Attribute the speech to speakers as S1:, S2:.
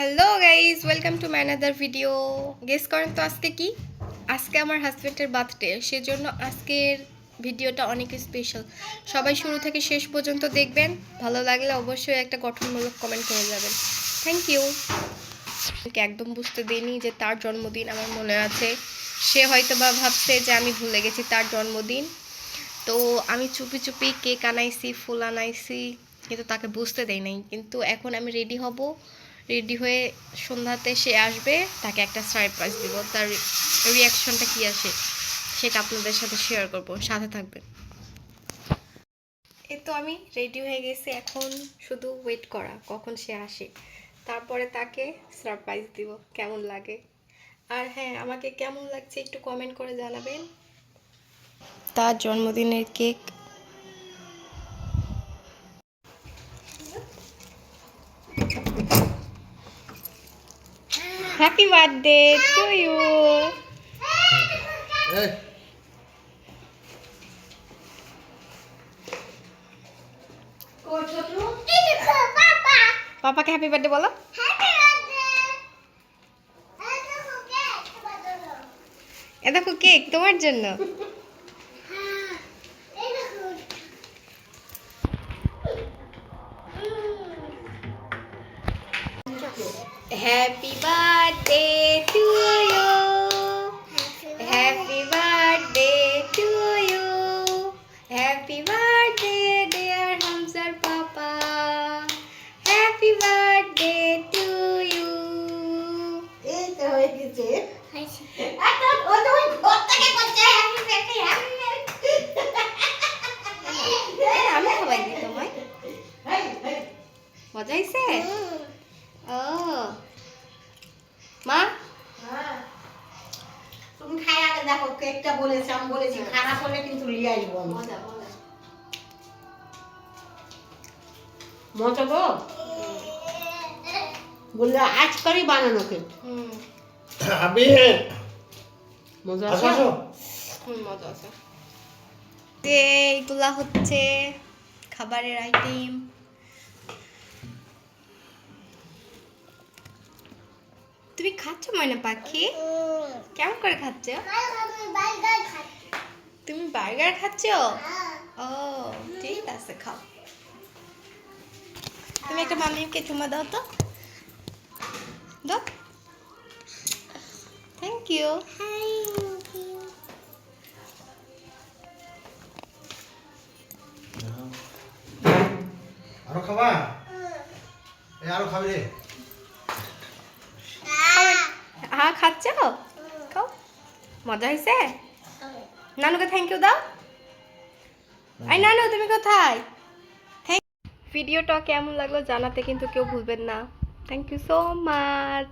S1: Hello guys, welcome to my another video. Guess করেন তো আজকে কি? আজকে আমার হাজব্যান্ডের বার্থডে, সেজন্য আজকের ভিডিওটা অনেক স্পেশাল। সবাই শুরু থেকে শেষ পর্যন্ত দেখবেন। ভালো লাগলে অবশ্যই একটা গঠনমূলক কমেন্ট করে যাবেন। Thank you. একদম বুঝতে দিইনি যে তার জন্মদিন আমার মনে আছে। সে হয়তো বা ভাবছে যে আমি ভুলে গেছি তার জন্মদিন। তো আমি চুপি চুপি কেক আনাইছি, ফুল আনাইছি, কিন্তু তাকে বুঝতে দেই নাই। কিন্তু এখন আমি রেডি হব, রেডি হয়ে সন্ধ্যাতে সে আসবে, তাকে একটা সারপ্রাইজ দিব। তার রিয়াকশনটা কী আসে সেটা আপনাদের সাথে শেয়ার করব, সাথে থাকবেন। এই তো আমি রেডি হয়ে গেছি, এখন শুধু ওয়েট করা কখন সে আসে, তারপরে তাকে সারপ্রাইজ দিব। কেমন লাগে, আর হ্যাঁ, আমাকে কেমন লাগছে একটু কমেন্ট করে জানাবেন। তার জন্মদিনের cake. Happy birthday to you. পাপাকে হ্যাপি বার্থডে বলো। এ দেখো কেক তোমার জন্য। Happy birthday to you, happy birthday to you, happy birthday dear হামজার পাপা, হ্যাপি বার্থডে টু ইউ।
S2: এই তো হয়ে গেছে।
S1: আমি খাওয়াই দিই তোমায়। মজা হয়েছে? ও মা,
S2: তুমি খাই আগে দেখো কেকটা বলেছি, আমি বলেছি খারাপ হলে কিন্তু লিয়ে আসবো আমি।
S1: মজা মজা।
S2: মজা গো বললে আজকালই বানানো কেক।
S3: আবির
S2: মজা
S3: আসো
S2: আছে?
S3: আসো।
S1: মজা আছে। যে এইগুলা হচ্ছে খাবারের আইটেম। তুমি খাচ্ছ ময়না পাখি? কেমন করে খাচ্ছ? তুমি বার্গার খাচ্ছ? ও ঠিক আছে, খাও। তুমি একটা মামিকে চুমা দাও তো, দাও। Thank you.
S3: আরো খাবা? এই আরো খাবি রে?
S1: হ্যাঁ খাচ্ছ, খাও। মজা হয়েছে? নানুকে থ্যাংক ইউ দাও। আই নানু, তুমি কোথায়? ভিডিওটা কেমন লাগলো জানাতে কিন্তু কেউ ভুলবেন না। Thank you so much.